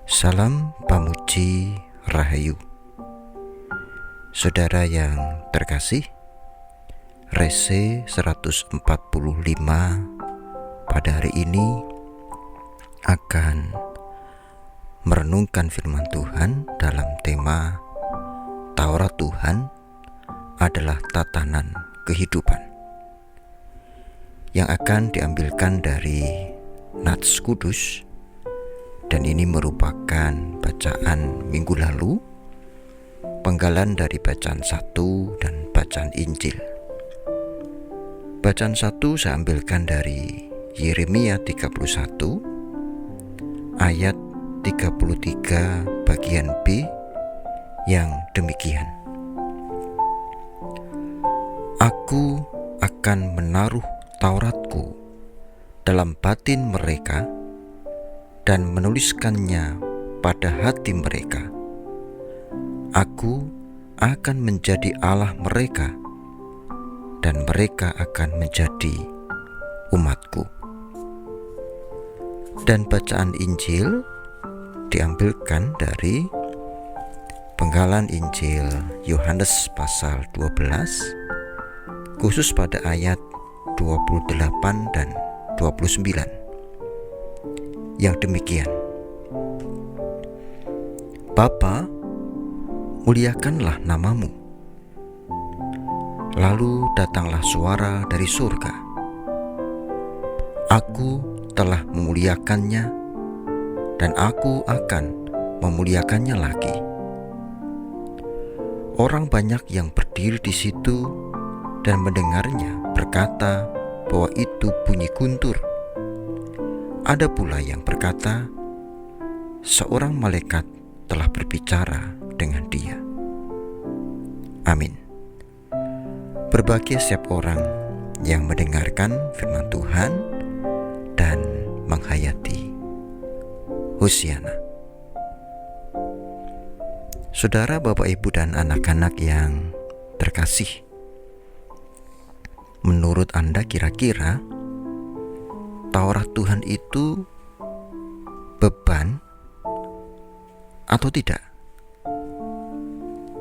Salam pamuji rahayu. Saudara yang terkasih, Rese 145 pada hari ini akan merenungkan firman Tuhan dalam tema Taurat Tuhan adalah tatanan kehidupan, yang akan diambilkan dari Nats Kudus. Dan ini merupakan bacaan minggu lalu, penggalan dari bacaan 1 dan bacaan Injil. Bacaan 1 saya ambilkan dari Yeremia 31 ayat 33 bagian B yang demikian. Aku akan menaruh Tauratku dalam batin mereka dan menuliskannya pada hati mereka. Aku akan menjadi Allah mereka, dan mereka akan menjadi umatku. Dan bacaan Injil diambilkan dari penggalan Injil Yohanes pasal 12, khusus pada ayat 28 dan 29. Yang demikian. Bapa, muliakanlah namamu. Lalu datanglah suara dari surga. Aku telah memuliakannya, dan aku akan memuliakannya lagi. Orang banyak yang berdiri di situ dan mendengarnya berkata bahwa itu bunyi guntur. Ada pula yang berkata, seorang malaikat telah berbicara dengan dia. Amin. Berbahagia setiap orang yang mendengarkan firman Tuhan dan menghayati. Hosiana. Saudara, Bapak, Ibu, dan anak-anak yang terkasih, menurut Anda kira-kira Taurat Tuhan itu beban atau tidak?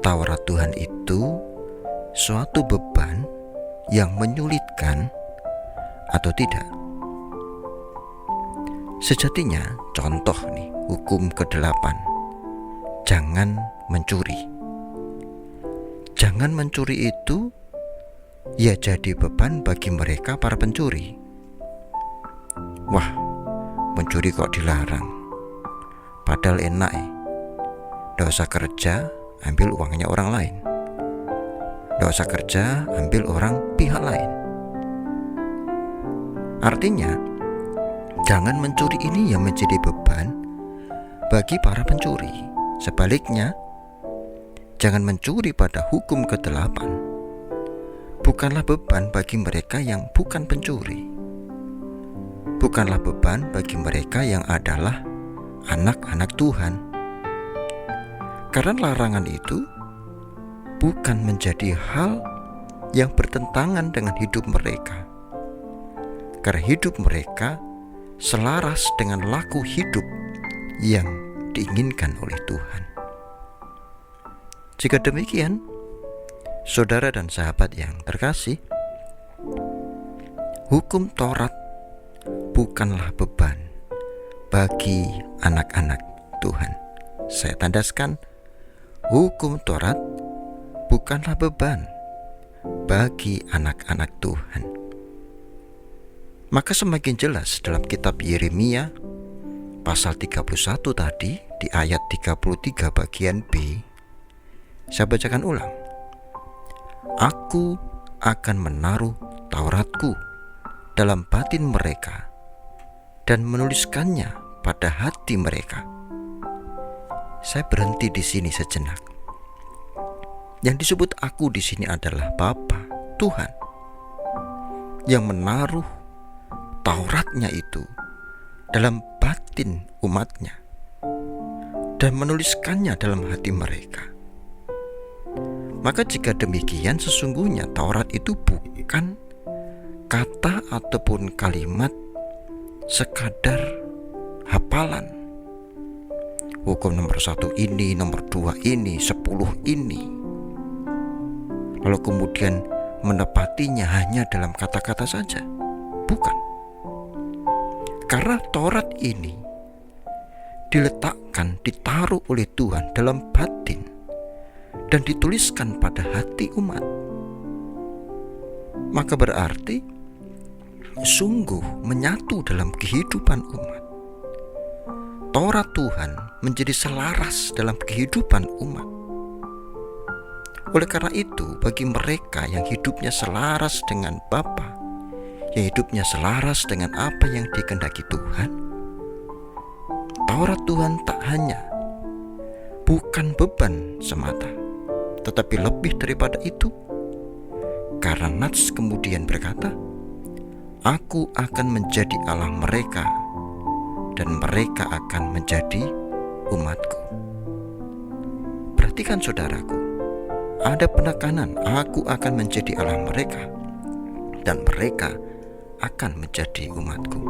Taurat Tuhan itu suatu beban yang menyulitkan atau tidak? Sejatinya, contoh nih, hukum ke-8, jangan mencuri. Jangan mencuri itu ya jadi beban bagi mereka para pencuri. Wah, mencuri kok dilarang? Padahal enak Nggak usah kerja, ambil uangnya orang lain. Nggak usah kerja, ambil orang pihak lain. Artinya, jangan mencuri ini yang menjadi beban bagi para pencuri. Sebaliknya, jangan mencuri pada hukum ke-8 bukanlah beban bagi mereka yang bukan pencuri. Bukanlah beban bagi mereka yang adalah anak-anak Tuhan. Karena larangan itu bukan menjadi hal yang bertentangan dengan hidup mereka. Karena hidup mereka selaras dengan laku hidup yang diinginkan oleh Tuhan. Jika demikian, saudara dan sahabat yang terkasih, hukum Taurat bukanlah beban bagi anak-anak Tuhan. Saya tandaskan, hukum Taurat bukanlah beban bagi anak-anak Tuhan. Maka semakin jelas dalam kitab Yeremia pasal 31 tadi di ayat 33 bagian B. Saya bacakan ulang. Aku akan menaruh Tauratku dalam batin mereka dan menuliskannya pada hati mereka. Saya berhenti di sini sejenak. Yang disebut aku di sini adalah Bapa, Tuhan, yang menaruh Tauratnya itu dalam batin umatnya dan menuliskannya dalam hati mereka. Maka jika demikian, sesungguhnya Taurat itu bukan kata ataupun kalimat sekadar hafal hafalan. Hukum nomor 1 ini, nomor 2 ini, 10 ini. Lalu kemudian menepatinya hanya dalam kata-kata saja. Bukan. Karena Taurat ini diletakkan, ditaruh oleh Tuhan dalam batin dan dituliskan pada hati umat. Maka berarti sungguh menyatu dalam kehidupan umat. Taurat Tuhan menjadi selaras dalam kehidupan umat. Oleh karena itu, bagi mereka yang hidupnya selaras dengan Bapa, yang hidupnya selaras dengan apa yang dikehendaki Tuhan, Taurat Tuhan tak hanya bukan beban semata, tetapi lebih daripada itu. Karena Nats kemudian berkata, "Aku akan menjadi Allah mereka, dan mereka akan menjadi umatku." Perhatikan saudaraku, ada penekanan, aku akan menjadi Allah mereka, dan mereka akan menjadi umatku.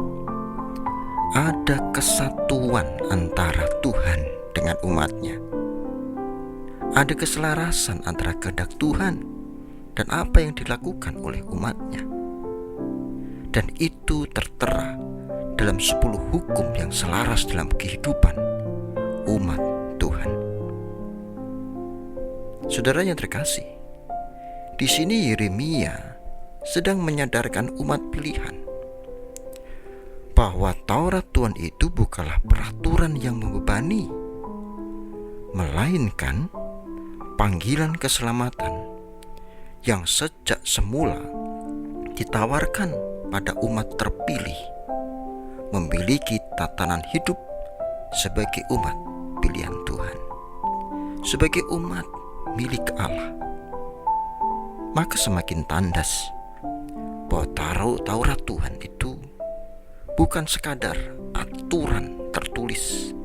Ada kesatuan antara Tuhan dengan umatnya. Ada keselarasan antara kehendak Tuhan dan apa yang dilakukan oleh umatnya. Dan itu tertera dalam 10 hukum yang selaras dalam kehidupan umat Tuhan. Saudara yang terkasih, di sini Yeremia sedang menyadarkan umat pilihan bahwa Taurat Tuhan itu bukanlah peraturan yang membebani, melainkan panggilan keselamatan yang sejak semula ditawarkan pada umat terpilih, memiliki tatanan hidup sebagai umat pilihan Tuhan, sebagai umat milik Allah. Maka semakin tandas bahwa Taurat Tuhan itu bukan sekadar aturan tertulis,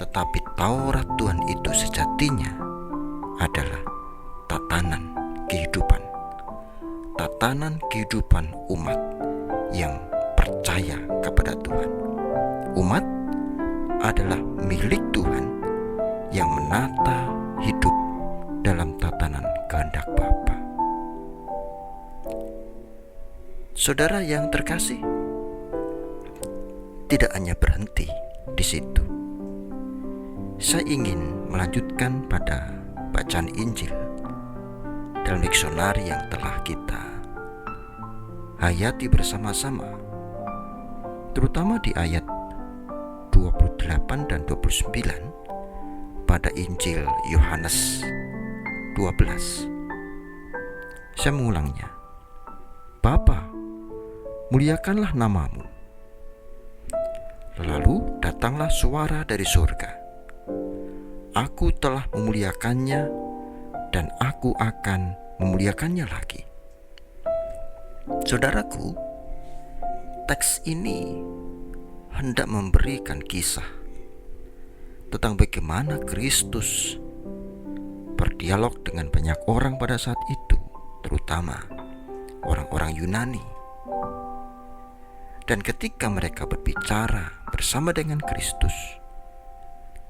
tetapi Taurat Tuhan itu sejatinya adalah tatanan kehidupan umat yang percaya kepada Tuhan. Umat adalah milik Tuhan yang menata hidup dalam tatanan kehendak Bapa. Saudara yang terkasih, tidak hanya berhenti di situ. Saya ingin melanjutkan pada bacaan Injil dalam diksionari yang telah kita hayati bersama-sama, terutama di ayat 28 dan 29 pada Injil Yohanes 12. Saya mengulangnya. Bapa, muliakanlah namamu. Lalu datanglah suara dari surga. Aku telah memuliakannya, dan aku akan memuliakannya lagi. Saudaraku, teks ini hendak memberikan kisah tentang bagaimana Kristus berdialog dengan banyak orang pada saat itu, terutama orang-orang Yunani. Dan ketika mereka berbicara bersama dengan Kristus,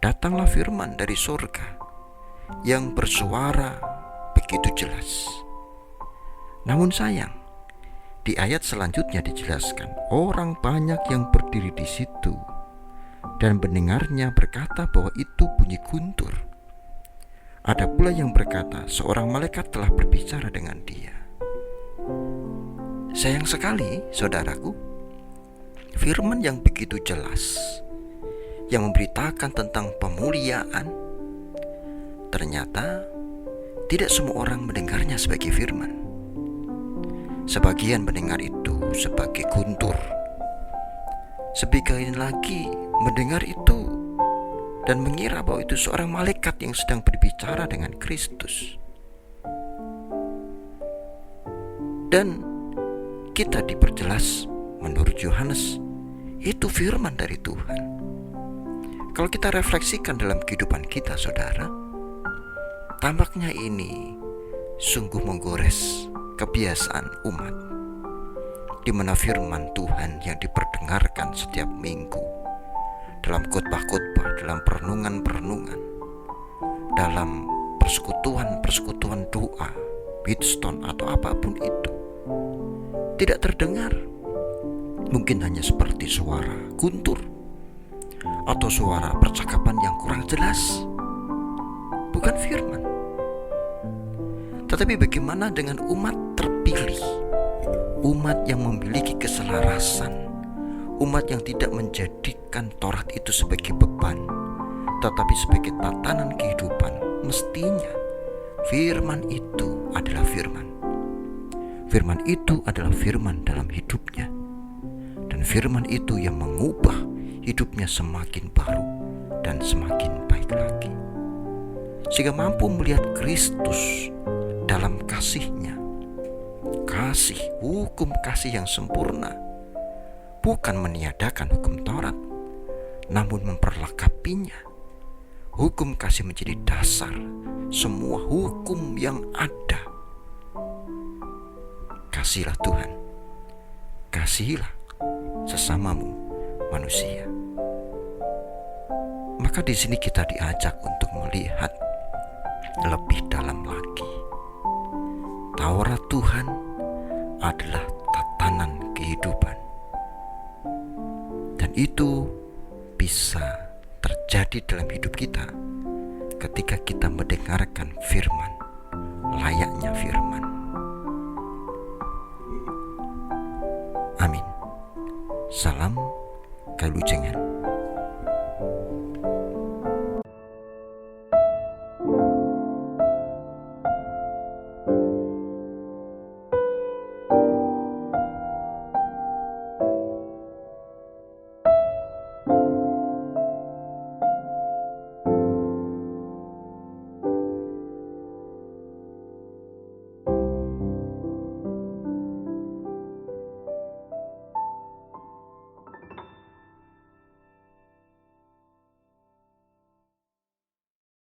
datanglah firman dari surga yang bersuara begitu jelas. Namun sayang, di ayat selanjutnya dijelaskan, orang banyak yang berdiri di situ dan mendengarnya berkata bahwa itu bunyi guntur. Ada pula yang berkata, seorang malaikat telah berbicara dengan dia. Sayang sekali, saudaraku, firman yang begitu jelas, yang memberitakan tentang pemuliaan, ternyata tidak semua orang mendengarnya sebagai firman. Sebagian mendengar itu sebagai guntur. Sebagian lagi mendengar itu dan mengira bahwa itu seorang malaikat yang sedang berbicara dengan Kristus. Dan kita diperjelas menurut Yohanes, itu firman dari Tuhan. Kalau kita refleksikan dalam kehidupan kita, saudara, tampaknya ini sungguh menggores kebiasaan umat, di mana firman Tuhan yang diperdengarkan setiap minggu dalam khotbah-khotbah, dalam perenungan-perenungan, dalam persekutuan-persekutuan doa, Bidstone atau apapun itu, tidak terdengar. Mungkin hanya seperti suara guntur atau suara percakapan yang kurang jelas, bukan firman. Tetapi bagaimana dengan umat terpilih, umat yang memiliki keselarasan, umat yang tidak menjadikan Taurat itu sebagai beban, tetapi sebagai tatanan kehidupan? Mestinya firman itu adalah firman. Firman itu adalah firman dalam hidupnya. Dan firman itu yang mengubah hidupnya semakin baru dan semakin baik lagi, sehingga mampu melihat Kristus dalam kasih-Nya. Kasih, hukum kasih yang sempurna, bukan meniadakan hukum Taurat, namun memperlengkapinya. Hukum kasih menjadi dasar semua hukum yang ada. Kasihilah Tuhan, kasihilah sesamamu manusia. Maka di sini kita diajak untuk melihat lebih dalam lagi. Taurat Tuhan adalah tatanan kehidupan, dan itu bisa terjadi dalam hidup kita ketika kita mendengarkan firman, layaknya firman. Amin. Salam Kalujengan.